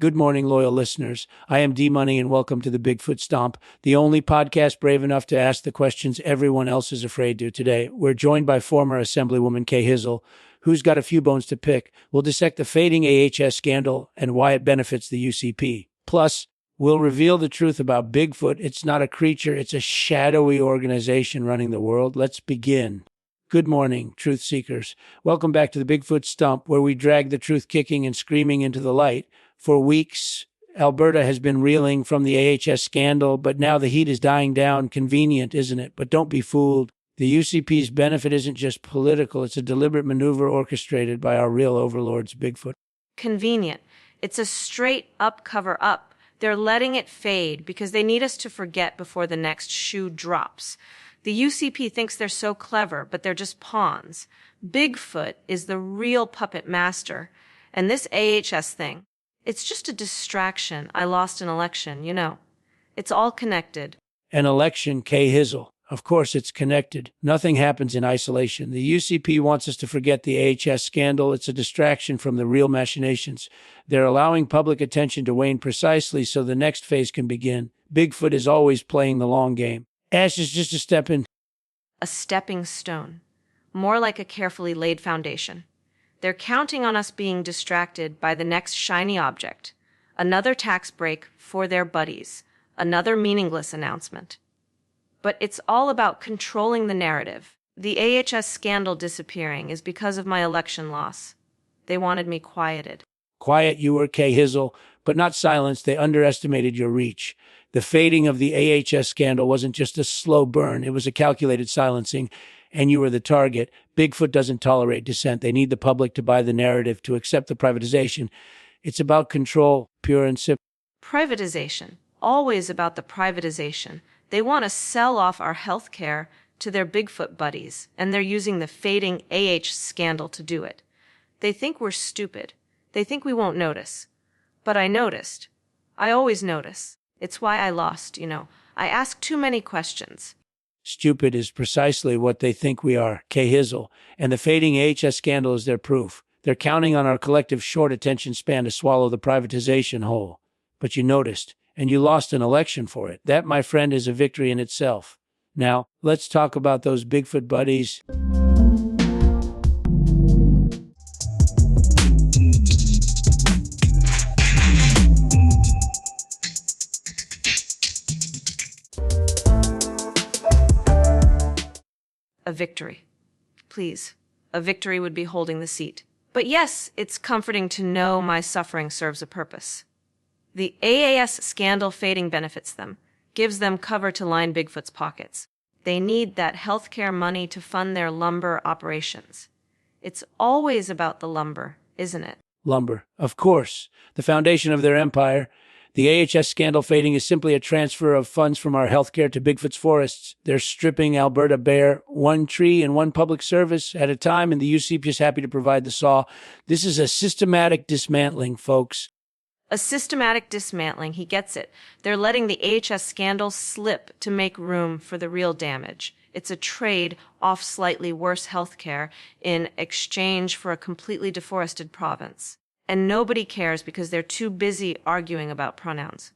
Good morning, loyal listeners. I am D-Money, and welcome to the Bigfoot Stomp, the only podcast brave enough to ask the questions everyone else is afraid to. Today, we're joined by former Assemblywoman K Hizzle, who's got a few bones to pick. We'll dissect the fading AHS scandal and why it benefits the UCP. Plus, we'll reveal the truth about Bigfoot. It's not a creature, it's a shadowy organization running the world. Let's begin. Good morning, truth seekers. Welcome back to the Bigfoot Stump, where we drag the truth kicking and screaming into the light. For weeks, Alberta has been reeling from the AHS scandal, but now the heat is dying down. Convenient, isn't it? But don't be fooled. The UCP's benefit isn't just political. It's a deliberate maneuver orchestrated by our real overlords, Bigfoot. Convenient. It's a straight-up cover-up. They're letting it fade because they need us to forget before the next shoe drops. The UCP thinks they're so clever, but they're just pawns. Bigfoot is the real puppet master. And this AHS thing, it's just a distraction. I lost an election, you know. It's all connected. An election, K Hizzle. Of course it's connected. Nothing happens in isolation. The UCP wants us to forget the AHS scandal. It's a distraction from the real machinations. They're allowing public attention to wane precisely so the next phase can begin. Bigfoot is always playing the long game. Ash is just a stepping stone. More like a carefully laid foundation. They're counting on us being distracted by the next shiny object. Another tax break for their buddies. Another meaningless announcement. But it's all about controlling the narrative. The AHS scandal disappearing is because of my election loss. They wanted me quieted. Quiet you were, K Hizzle, but not silenced. They underestimated your reach. The fading of the AHS scandal wasn't just a slow burn. It was a calculated silencing, and you were the target. Bigfoot doesn't tolerate dissent. They need the public to buy the narrative, to accept the privatization. It's about control, pure and simple. Privatization. Always about the privatization. They want to sell off our health care to their Bigfoot buddies, and they're using the fading scandal to do it. They think we're stupid. They think we won't notice. But I noticed. I always notice. It's why I lost, you know. I ask too many questions. Stupid is precisely what they think we are, K Hizzle, and the fading AHS scandal is their proof. They're counting on our collective short attention span to swallow the privatization whole. But you noticed, and you lost an election for it. That, my friend, is a victory in itself. Now, let's talk about those Bigfoot buddies. A victory. Please, a victory would be holding the seat. But yes, it's comforting to know my suffering serves a purpose. The AAS scandal fading benefits them, gives them cover to line Bigfoot's pockets. They need that healthcare money to fund their lumber operations. It's always about the lumber, isn't it? Lumber, of course, the foundation of their empire. The AHS scandal fading is simply a transfer of funds from our healthcare to Bigfoot's forests. They're stripping Alberta bare, one tree and one public service at a time, and the UCP is happy to provide the saw. This is a systematic dismantling, folks. A systematic dismantling, he gets it. They're letting the AHS scandal slip to make room for the real damage. It's a trade off slightly worse healthcare in exchange for a completely deforested province. And nobody cares because they're too busy arguing about pronouns.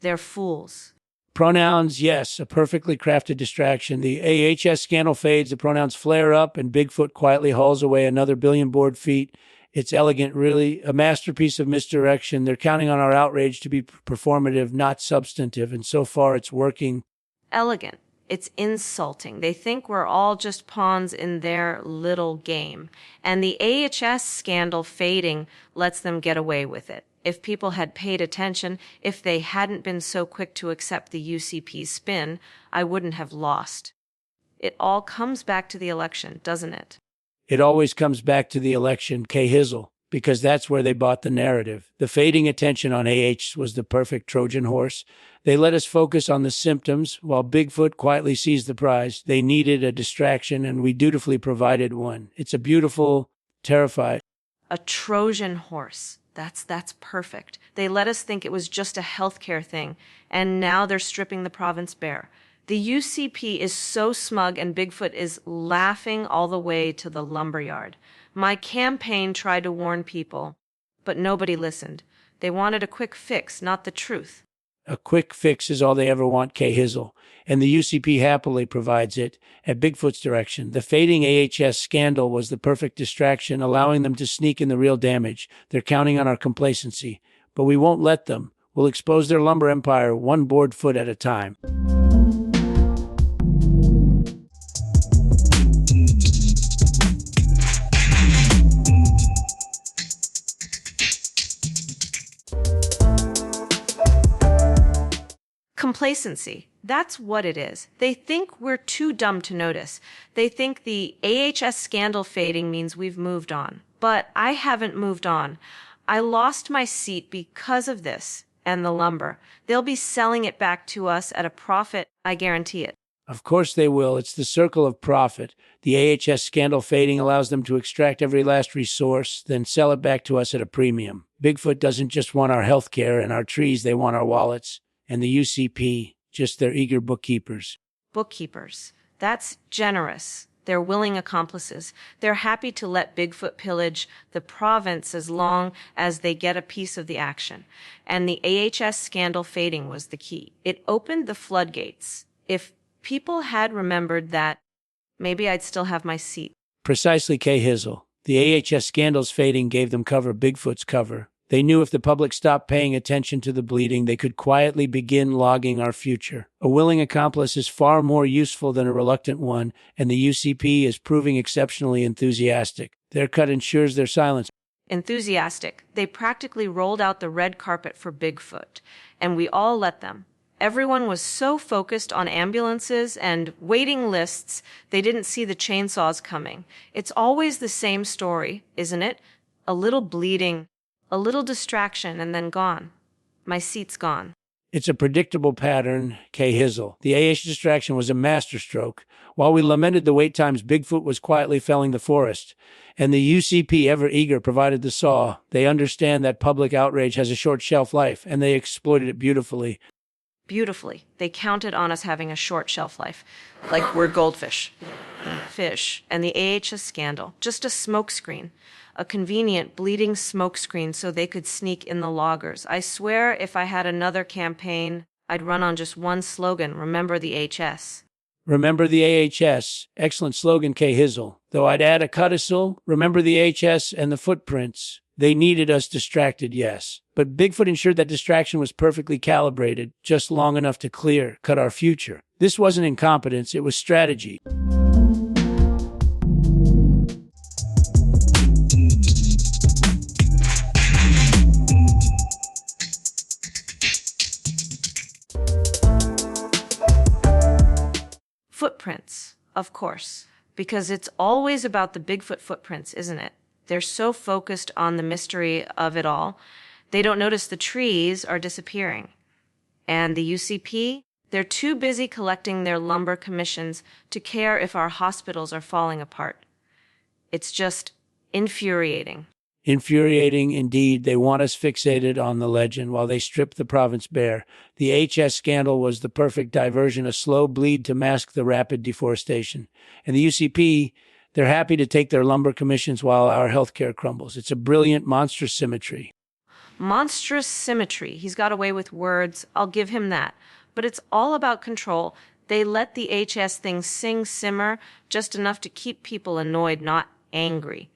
They're fools. Pronouns, yes, a perfectly crafted distraction. The AHS scandal fades, the pronouns flare up, and Bigfoot quietly hauls away another billion board feet. It's elegant, really, a masterpiece of misdirection. They're counting on our outrage to be performative, not substantive, and so far it's working. Elegant. It's insulting. They think we're all just pawns in their little game. And the AHS scandal fading lets them get away with it. If people had paid attention, if they hadn't been so quick to accept the UCP spin, I wouldn't have lost. It all comes back to the election, doesn't it? It always comes back to the election, K Hizzle, because that's where they bought the narrative. The fading attention on AH was the perfect Trojan horse. They let us focus on the symptoms while Bigfoot quietly seized the prize. They needed a distraction, and we dutifully provided one. It's a beautiful, terrified. A Trojan horse. That's perfect. They let us think it was just a healthcare thing, and now they're stripping the province bare. The UCP is so smug, and Bigfoot is laughing all the way to the lumberyard. My campaign tried to warn people, but nobody listened. They wanted a quick fix, not the truth. A quick fix is all they ever want, K Hizzle, and the UCP happily provides it. At Bigfoot's direction, the fading AHS scandal was the perfect distraction, allowing them to sneak in the real damage. They're counting on our complacency, but we won't let them. We'll expose their lumber empire one board foot at a time. Complacency. That's what it is. They think we're too dumb to notice. They think the AHS scandal fading means we've moved on. But I haven't moved on. I lost my seat because of this and the lumber. They'll be selling it back to us at a profit, I guarantee it. Of course they will. It's the circle of profit. The AHS scandal fading allows them to extract every last resource, then sell it back to us at a premium. Bigfoot doesn't just want our health care and our trees, they want our wallets. And the UCP, just their eager bookkeepers. Bookkeepers. That's generous. They're willing accomplices. They're happy to let Bigfoot pillage the province as long as they get a piece of the action. And the AHS scandal fading was the key. It opened the floodgates. If people had remembered that, maybe I'd still have my seat. Precisely, K Hizzle. The AHS scandal's fading gave them cover, Bigfoot's cover. They knew if the public stopped paying attention to the bleeding, they could quietly begin logging our future. A willing accomplice is far more useful than a reluctant one, and the UCP is proving exceptionally enthusiastic. Their cut ensures their silence. Enthusiastic. They practically rolled out the red carpet for Bigfoot, and we all let them. Everyone was so focused on ambulances and waiting lists, they didn't see the chainsaws coming. It's always the same story, isn't it? A little bleeding, a little distraction, and then gone. My seat's gone. It's a predictable pattern, K Hizzle. The AH distraction was a masterstroke. While we lamented the wait times, Bigfoot was quietly felling the forest. And the UCP, ever eager, provided the saw. They understand that public outrage has a short shelf life, and they exploited it beautifully. Beautifully. They counted on us having a short shelf life. Like we're goldfish. Fish. And the AHS scandal. Just a smokescreen. A convenient, bleeding smokescreen so they could sneak in the loggers. I swear if I had another campaign, I'd run on just one slogan, remember the AHS. Remember the AHS. Excellent slogan, K Hizzle. Though I'd add a codicil, remember the AHS and the footprints. They needed us distracted, yes. But Bigfoot ensured that distraction was perfectly calibrated, just long enough to cut our future. This wasn't incompetence, it was strategy. Footprints, of course, because it's always about the Bigfoot footprints, isn't it? They're so focused on the mystery of it all, they don't notice the trees are disappearing. And the UCP, they're too busy collecting their lumber commissions to care if our hospitals are falling apart. It's just infuriating. Infuriating indeed. They want us fixated on the legend while they strip the province bare. The HS scandal was the perfect diversion, a slow bleed to mask the rapid deforestation. And the UCP, they're happy to take their lumber commissions while our healthcare crumbles. It's a brilliant, monstrous symmetry. Monstrous symmetry. He's got away with words. I'll give him that. But it's all about control. They let the HS thing simmer just enough to keep people annoyed, not angry.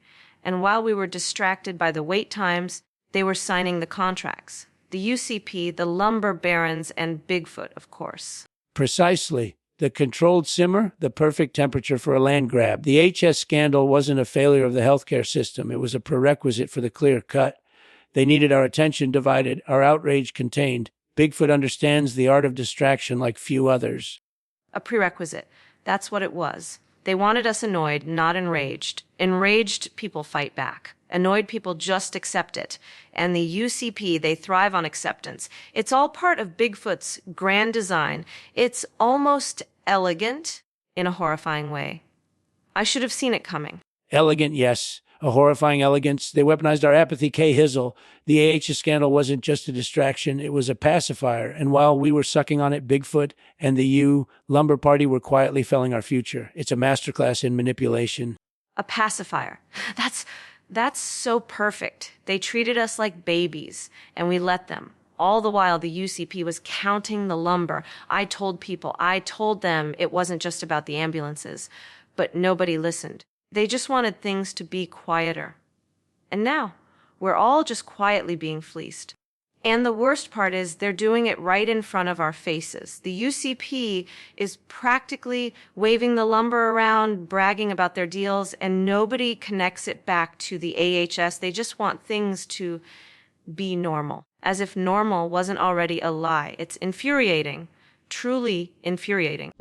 And while we were distracted by the wait times, they were signing the contracts. The UCP, the lumber barons, and Bigfoot, of course. Precisely. The controlled simmer, the perfect temperature for a land grab. The HS scandal wasn't a failure of the healthcare system. It was a prerequisite for the clear cut. They needed our attention divided, our outrage contained. Bigfoot understands the art of distraction like few others. A prerequisite. That's what it was. They wanted us annoyed, not enraged. Enraged people fight back. Annoyed people just accept it. And the UCP, they thrive on acceptance. It's all part of Bigfoot's grand design. It's almost elegant in a horrifying way. I should have seen it coming. Elegant, yes. A horrifying elegance. They weaponized our apathy, K Hizzle. The AHS scandal wasn't just a distraction, it was a pacifier. And while we were sucking on it, Bigfoot and the Lumber Party were quietly felling our future. It's a masterclass in manipulation. A pacifier. That's so perfect. They treated us like babies, and we let them. All the while, the UCP was counting the lumber. I told them it wasn't just about the ambulances, but nobody listened. They just wanted things to be quieter. And now, we're all just quietly being fleeced. And the worst part is they're doing it right in front of our faces. The UCP is practically waving the lumber around, bragging about their deals, and nobody connects it back to the AHS. They just want things to be normal, as if normal wasn't already a lie. It's infuriating, truly infuriating.